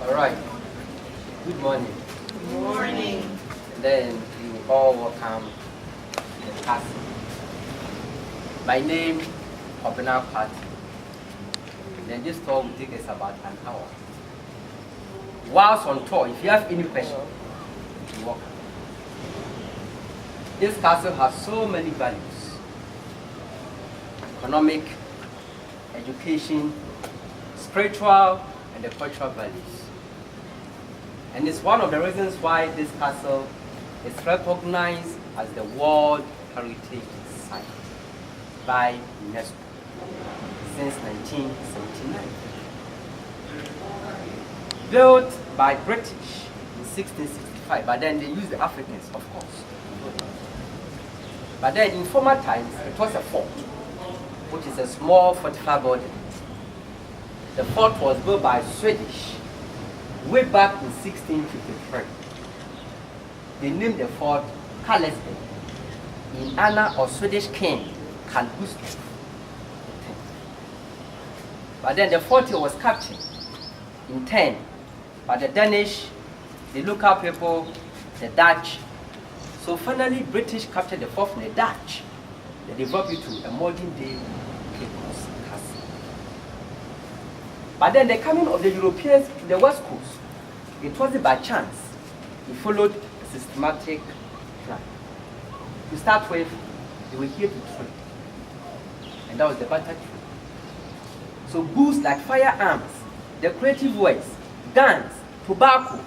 All right. Good morning. Good morning. And then you all welcome to the castle. My name is Obina Party. Then this tour will take us about an hour. Whilst on tour, if you have any question, you're welcome. This castle has so many values: economic, education, spiritual, and the cultural values. And it's one of the reasons why this castle is recognized as the World Heritage Site by UNESCO since 1979. Built by British in 1665, but then they used the Africans, of course. But then in former times, it was a fort, which is a small fortified building. The fort was built by Swedish way back in 1653. They named the fort Karlsborg in honor of Swedish king Carl Gustaf X. But then the fort was captured in 10 by the Danish, the local people, the Dutch. So finally, British captured the fort from the Dutch. They developed it to a modern day castle. But then the coming of the Europeans to the West Coast, it wasn't by chance. We followed a systematic plan. To start with, they were here to trade. And that was the barter trade. So goods like firearms, decorative wares, guns, tobacco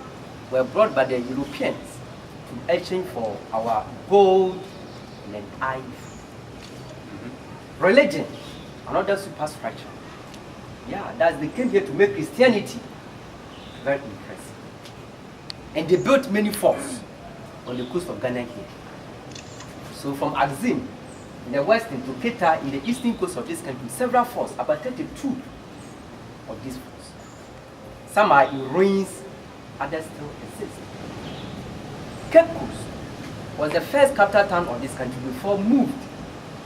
were brought by the Europeans to exchange for our gold and ivory. Religion, another superstructure. Yeah, they came here to make Christianity very impressive. And they built many forts on the coast of Ghana here. So from Axim in the western to Keta in the eastern coast of this country, several forts, about 32 of these forts. Some are in ruins, others still exist. Cape Coast was the first capital town of this country before moved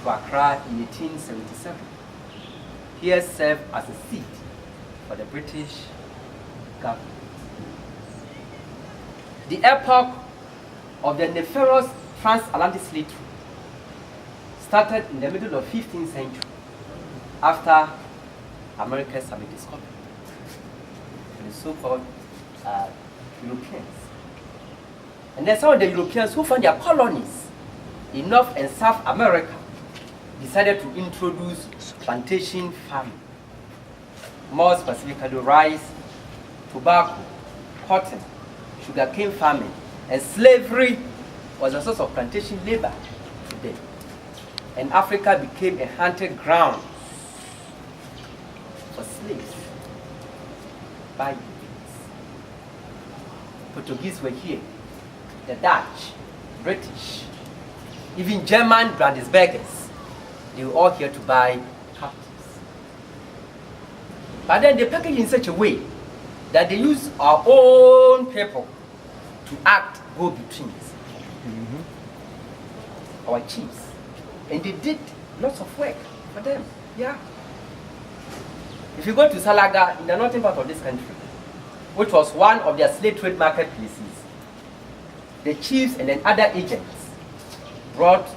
to Accra in 1877. Here served as a seat for the British government. The epoch of the nefarious transatlantic slave trade started in the middle of 15th century after Americans had been discovered. The so-called Europeans. And then some of the Europeans who found their colonies in North and South America decided to introduce plantation farming. More specifically, rice, tobacco, cotton, sugarcane farming, and slavery was a source of plantation labor to them. And Africa became a hunting ground for slaves by Europeans. Portuguese were here, the Dutch, British, even German Brandenburgers. They were all here to buy captives. But then they packaged in such a way that they use our own people to act go-betweens. Our chiefs. And they did lots of work for them. Yeah. If you go to Salaga, in the northern part of this country, which was one of their slave trade marketplaces, the chiefs and then other agents brought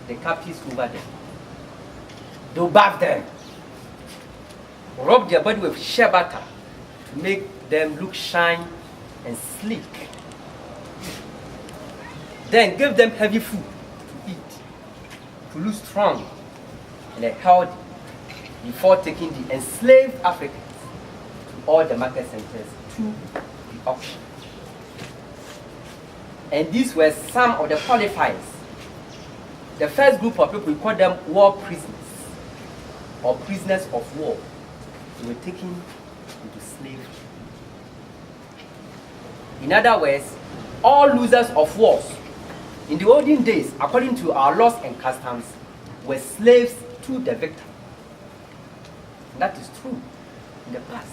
the captives over there. They bathed them, rub their body with shea butter to make them look shine and sleek. Then give them heavy food to eat, to look strong and healthy before taking the enslaved Africans to all the market centers to the auction. And these were some of the qualifiers. The first group of people, we call them war prisoners or prisoners of war. They were taken into slavery. In other words, all losers of wars in the olden days, according to our laws and customs, were slaves to the victim. And that is true in the past.